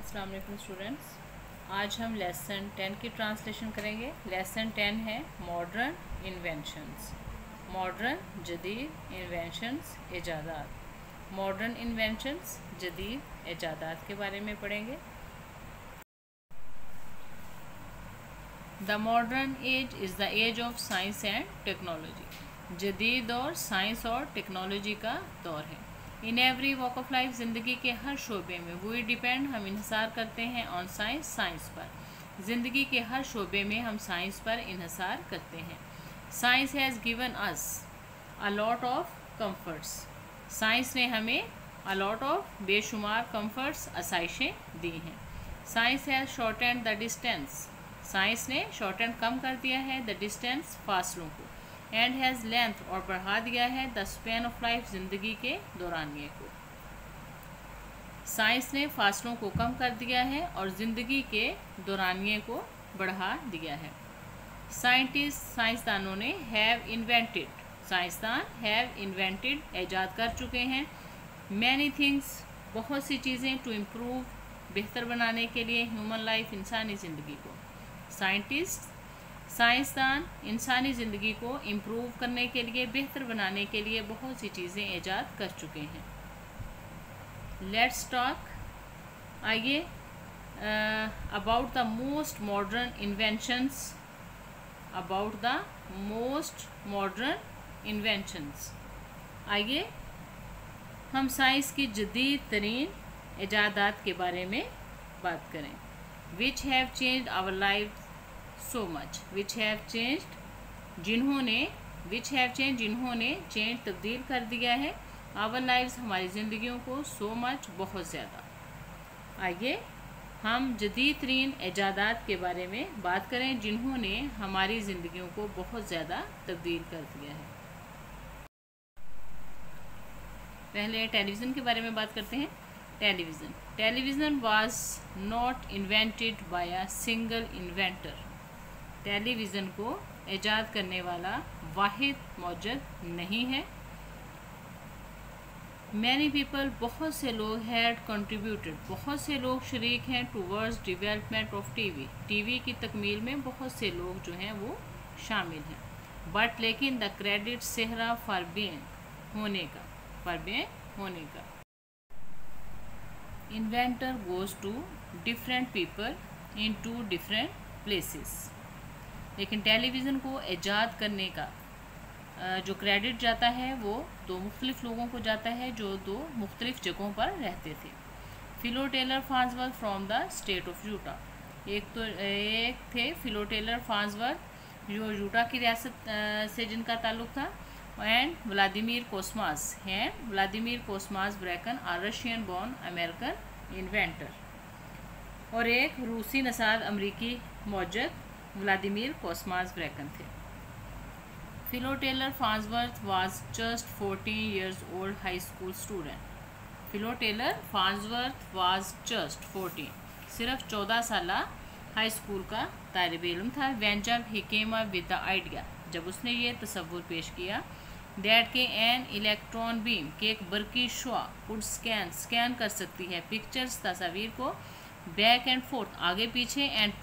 अस्सलाम वालेकुम स्टूडेंट्स। आज हम लेसन 10 की ट्रांसलेशन करेंगे। लेसन 10 है मॉडर्न इन्वेंशंस। मॉडर्न जदीद इन्वेंशंस इजादात। मॉडर्न इन्वेंशंस जदीद इजादात के बारे में पढ़ेंगे। The modern age is the age of science and technology. जदीद दौर साइंस और टेक्नोलॉजी का दौर है। In every walk of life, ज़िंदगी के हर शोबे में वी डिपेंड, हम इन्हिसार करते हैं ऑन साइंस, साइंस पर। ज़िंदगी के हर शोबे में हम साइंस पर इन्हिसार करते हैं। Science has given us a lot of comforts. Science ने हमें अ लॉट ऑफ बेशुमार कम्फर्ट्स, आसाइशें दी हैं। Science has shortened the distance. Science ने शॉर्टेंड कम कर दिया है द डिस्टेंस, फासलों को। एंड हैज़ लेंथ और बढ़ा दिया है द स्पैन ऑफ लाइफ, ज़िंदगी के दौरानिए को। साइंस ने फासलों को कम कर दिया है और ज़िंदगी के दौरानिए को बढ़ा दिया है। साइंटिस्ट, साइंसदानों ने हैव इन्वेंटेड, साइंसदान हैव इन्वेंटेड, ईजाद कर चुके हैं। मैनी थिंग्स, बहुत सी चीज़ें, टू इम्प्रूव, बेहतर बनाने के लिए, ह्यूमन लाइफ, इंसानी ज़िंदगी को। साइंटिस्ट, साइंसदान इंसानी ज़िंदगी को इम्प्रूव करने के लिए, बेहतर बनाने के लिए बहुत सी चीज़ें ईजाद कर चुके हैं। लेट्स टॉक, आइए, about the most modern inventions, about the most modern inventions. आइए हम साइंस की जदीद तरीन ईजादात के बारे में बात करें। Which have changed our life so much. Which have changed, जिन्होंने, विच हैव चेंज, जिन्होंने, चेंज तब्दील कर दिया है, आवर लाइव्स, हमारी ज़िंदगियों को, सो मच, बहुत ज़्यादा। आइए हम जदीद तरीन ईजादात के बारे में बात करें जिन्होंने हमारी ज़िंदगियों को बहुत ज़्यादा तब्दील कर दिया है। पहले टेलीविज़न के बारे में बात करते हैं। Television, television was not invented by a single inventor. Television को ईजाद करने वाला वाहिद मौजूद नहीं है। मैनी पीपल, बहुत से लोग, हैड कंट्रीब्यूटेड, बहुत से लोग शरीक हैं, towards development of TV, TV की तकमील में बहुत से लोग जो हैं वो शामिल हैं। बट लेकिन द क्रेडिट सेहरा फॉर बीइंग, होने का, फॉर बीइंग, होने का। Inventor goes to different people in two different places. लेकिन टेलीविज़न को ईजाद करने का जो क्रेडिट जाता है वो दो मुख्तलिफ लोगों को जाता है जो दो मुख्तलिफ जगहों पर रहते थे। Philo Taylor Farnsworth from the state of Utah. एक थे फिलो टेलर फार्न्सवर्थ जो यूटा की रियासत से जिनका ताल्लुक था। एंड व्लादिमीर कोस्मास हैं, Vladimir Cosmas Bracken are Russian born American inventor. और एक रूसी नसाद अमरीकी मौजूद व्लादिमीर कोस्मास ब्रैकन थे। Philo Taylor Farnsworth was just 14 years old high school student. Philo Taylor Farnsworth was just 14, सिर्फ 14 साल हाई स्कूल का तालिब इल्म था। व्हेन, जब, he came up with the idea, जब उसने ये तसव्वुर पेश किया, दैट के एन इलेक्ट्रॉन बीम, के एक बरकी शुआ, कुड स्कैन, स्कैन कर सकती है पिक्चर्स, तस्वीर को, बैक एंड फोर्थ, आगे पीछे, एंड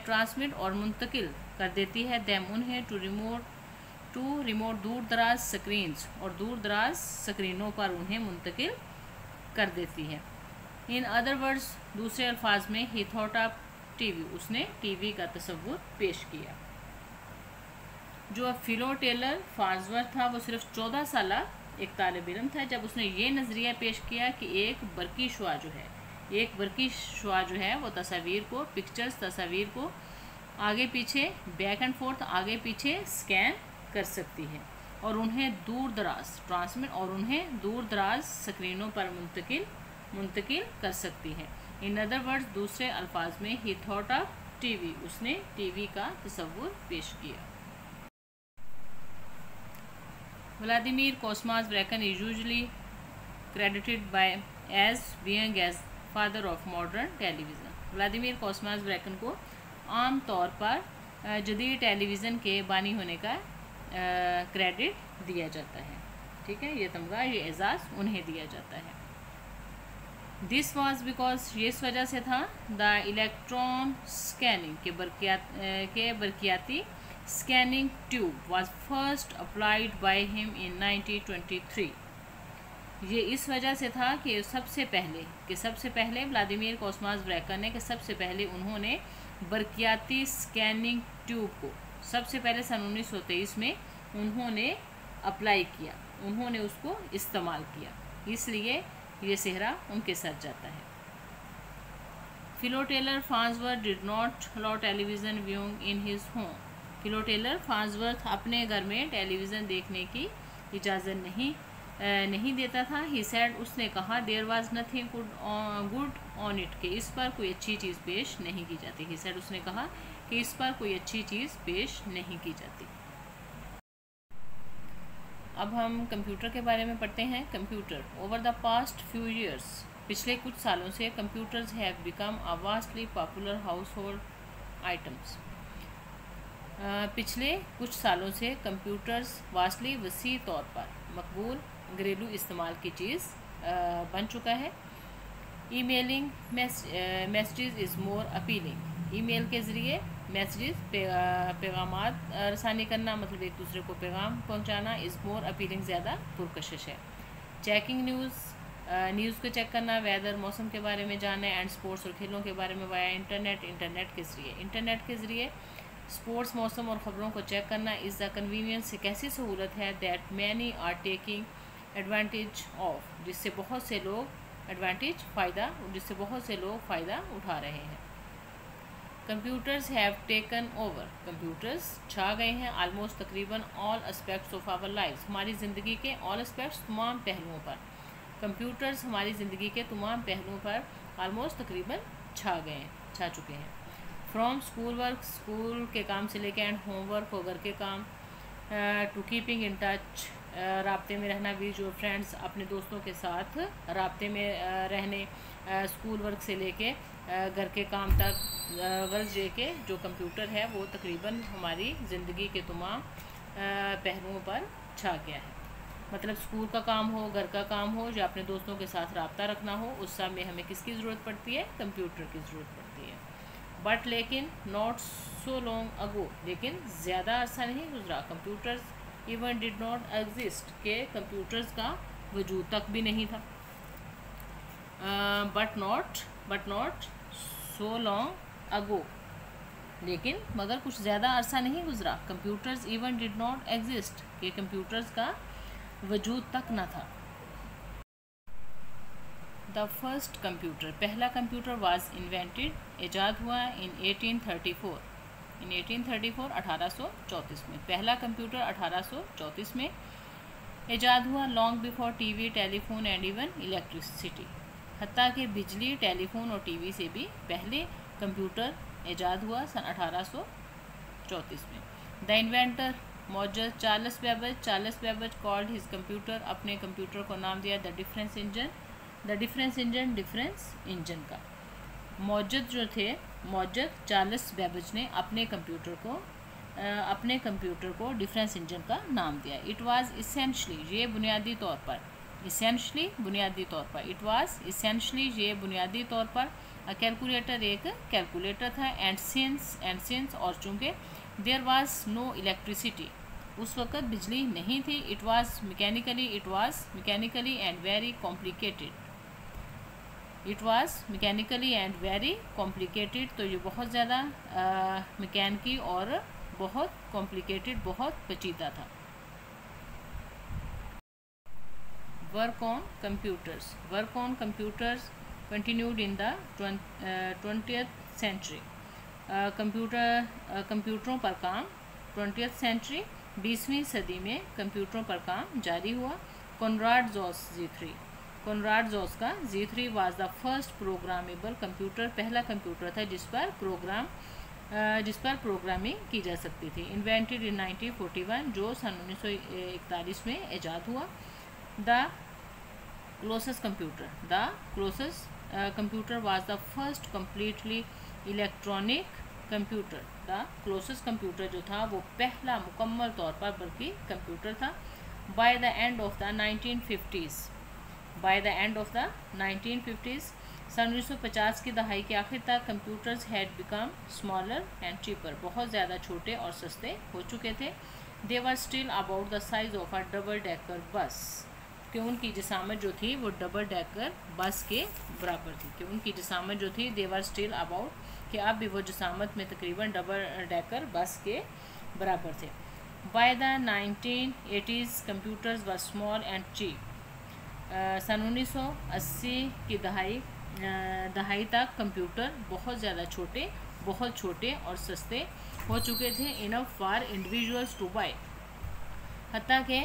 ट्रांसमिट और मुंतकिल कर देती है, देम, उन्हें, टू रिमोट, दूर दराज स्क्रीन्स, और दूर दराज स्क्रीनों पर उन्हें मुंतकिल कर देती है। इन अदर वर्ड्स, दूसरे अल्फाज में, ही थॉट ऑफ टीवी, उसने टीवी का तसव्वुर पेश किया। जो फिलो टेलर फार्न्सवर्थ था वो सिर्फ 14 साल एक तालिब इल्म था जब उसने ये नज़रिया पेश किया कि एक बरकी शुआ जो है, एक बरकी शुआ जो है वो तस्वीर को, पिक्चर्स, तस्वीर को आगे पीछे, बैक एंड फोर्थ, आगे पीछे स्कैन कर सकती है और उन्हें दूर दराज, ट्रांसमिट, और उन्हें दूर दराज स्क्रीनों पर मुंतकिल कर सकती है। इन अदर वर्ड्स, दूसरे अल्फाज में, ही थॉट ऑफ टीवी, उसने टीवी का तसव्वुर पेश किया। Vladimir Cosmas Bracken is usually credited by as being as father of modern television. व्लादिमीर कोस्मास ब्रैकन को आम तौर पर जदीद टेलीविज़न के बानी होने का क्रेडिट दिया जाता है। ठीक है, ये तमगा, ये एजाज़ उन्हें दिया जाता है। दिस वॉज बिकॉज ये इस वजह से था द इलेक्ट्रॉन स्कैनिंग के बरकियाती scanning tube was first applied by him in 1923। ये इस वजह से था कि सबसे पहले व्लादिमीर कोस्मास ब्रैकर ने कि सबसे पहले उन्होंने बरकियाती स्कैनिंग ट्यूब को सबसे पहले सन 1923 में उन्होंने अप्लाई किया, उन्होंने उसको इस्तेमाल किया, इसलिए ये सेहरा उनके साथ जाता है। Philo Taylor Farnsworth did not allow television viewing in his home. Philo Taylor Farnsworth अपने घर में टेलीविज़न देखने की इजाज़त नहीं देता था। ही सेड, उसने कहा, there was nothing good on it, कि इस पर कोई अच्छी चीज़ पेश नहीं की जाती। ही सेड, उसने कहा कि इस पर कोई अच्छी चीज़ पेश नहीं की जाती। अब हम कंप्यूटर के बारे में पढ़ते हैं। Computer over the past few years, पिछले कुछ सालों से computers have become a vastly popular house hold items. पिछले कुछ सालों से कंप्यूटर्स वास्टली वसी तौर पर मकबूल घरेलू इस्तेमाल की चीज़ बन चुका है। Emailing messages is more appealing, email के ज़रिए मैसेजेस पैगामात रसानी करना, मतलब एक दूसरे को पैगाम पहुंचाना, इज़ मोर अपीलिंग ज़्यादा पुरकशिश है। चेकिंग न्यूज़ को चेक करना, वेदर मौसम के बारे में जानना, एंड स्पोर्ट्स और खेलों के बारे में वाया इंटरनेट के ज़रिए स्पोर्ट्स, मौसम और ख़बरों को चेक करना इज़ द कन्वीनियंस, एक ऐसी सहूलत है that many are taking advantage of, जिससे बहुत से लोग फ़ायदा उठा रहे हैं। Computers have taken over, computers छा गए हैं आलमोस्ट तकरीबन all aspects of our life, हमारी ज़िंदगी के ऑल एस्पेक्ट्स तमाम पहलुओं पर। कंप्यूटर्स हमारी ज़िंदगी के तमाम पहलुओं पर आलमोस्ट तकरीबन छा चुके हैं। फ्रॉम स्कूल वर्क, स्कूल के काम से लेकर, एंड होमवर्क और घर के काम, टू कीपिंग इन टच, राब्ते में रहना भी, जो फ्रेंड्स अपने दोस्तों के साथ राब्ते में रहने, स्कूल वर्क से लेके घर के काम तक गर्ज के जो कंप्यूटर है वो तकरीबन हमारी ज़िंदगी के तमाम पहलुओं पर छा गया है। मतलब स्कूल का काम हो, घर का काम हो, जो अपने दोस्तों के साथ राब्ता रखना हो, उस सब में हमें किसकी ज़रूरत पड़ती है? कंप्यूटर की ज़रूरत पड़ती है। बट लेकिन नॉट सो लॉन्ग अगो, लेकिन ज़्यादा अर्सा नहीं गुजरा, computers even did not exist, के कंप्यूटर्स का वजूद तक भी नहीं था। But not so long ago, लेकिन मगर कुछ ज़्यादा अरसा नहीं गुजरा, computers even did not exist, के कंप्यूटर्स का वजूद तक न था। द फर्स्ट कंप्यूटर, पहला कंप्यूटर वाज इन्वेंटेड, ईजाद हुआ इन 1834, 1834 में। पहला कंप्यूटर 1834 में ईजाद हुआ। Long before TV, telephone and even electricity, हत्ता कि बिजली, टेलीफोन और टीवी से भी पहले कंप्यूटर ईजाद हुआ सन 1834 में। द इन्वेंटर मौजद Charles Babbage called his computer, अपने कंप्यूटर को नाम दिया द डिफरेंस इंजन का। मौजद चार्ल्स बेबेज ने अपने कंप्यूटर को डिफरेंस इंजन का नाम दिया। इट वाज इसेंशली, ये बुनियादी तौर पर, इट वाज इसेंशली, ये बुनियादी तौर पर कैलकुलेटर, एक कैलकुलेटर था। एंड सिंस और चूँकि देयर वाज नो इलेक्ट्रिसिटी, उस वक़्त बिजली नहीं थी। It was mechanically and very complicated, तो ये बहुत ज़्यादा मैकेनिकी और बहुत कॉम्प्लिकेटेड, बहुत पेचीदा था। Work on computers continued in the 20th century, कंप्यूटरों पर काम 20th century, 20वीं सदी में कंप्यूटरों पर काम जारी हुआ। कॉनराड ज़ोस का Z3 was the first programmable computer, पहला कंप्यूटर था जिस पर प्रोग्रामिंग की जा सकती थी। इन्वेंटेड इन 1941, जो सन 1941 में ईजाद हुआ। The closest computer was the first completely electronic computer. The closest computer जो था वो पहला मुकम्मल तौर पर बल्कि कंप्यूटर था। By the end of the 1950s, by the end of the 1950s, सन 1950 की दहाई के आखिर तक computers had become smaller and cheaper, बहुत ज़्यादा छोटे और सस्ते हो चुके थे। They were still about the size of a double decker bus, कि उनकी जिसामत जो थी वो डबल डेकर बस के बराबर थी, कि उनकी जिसामत जो थी दे वर स्टिल अबाउट, कि अब भी वो जिसामत में तकरीबन डबल डेकर बस के बराबर थे। By the 1980s computers were small and cheap, सन 1980 की दहाई तक कंप्यूटर बहुत ज़्यादा बहुत छोटे और सस्ते हो चुके थे। Enough for individuals to buy, हत्ता के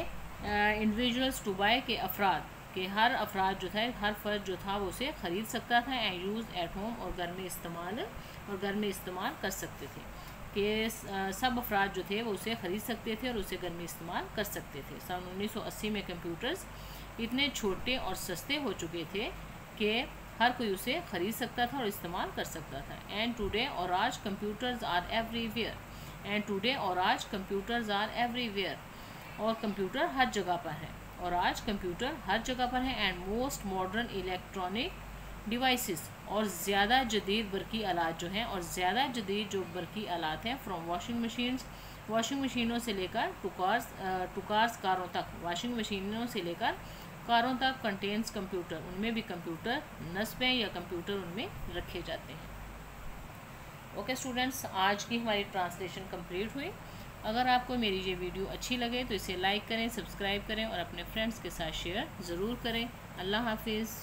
इंडिविजुअल्स टू बाय के अफराद के हर अफराद जो था, हर फर्द जो था वो उसे ख़रीद सकता था। एंड यूज़ एट होम, और घर में इस्तेमाल कर सकते थे, कि सब अफराद जो थे वो उसे ख़रीद सकते थे और उसे घर में इस्तेमाल कर सकते थे। सन 1980 में कंप्यूटर्स इतने छोटे और सस्ते हो चुके थे कि हर कोई उसे ख़रीद सकता था और इस्तेमाल कर सकता था। एंड टुडे, और आज computers are everywhere, and today, और आज कंप्यूटर्स आर एवरीवेयर, और कंप्यूटर हर जगह पर है, और आज कंप्यूटर हर जगह पर है। And most modern electronic devices, और ज़्यादा जदीद बरकी आलात जो हैं, और ज़्यादा जदीद जो बरकी आलात हैं, फ्रॉम वॉशिंग मशीनों से लेकर टू कार्स कारों तक, वॉशिंग मशीनों से लेकर कारों तक, कंटेन्स कंप्यूटर, उनमें भी कंप्यूटर नस्ब हैं या कंप्यूटर उनमें रखे जाते हैं। ओके स्टूडेंट्स, आज की हमारी ट्रांसलेशन कंप्लीट हुई। अगर आपको मेरी ये वीडियो अच्छी लगे तो इसे लाइक करें, सब्सक्राइब करें और अपने फ्रेंड्स के साथ शेयर ज़रूर करें। अल्लाह हाफिज़।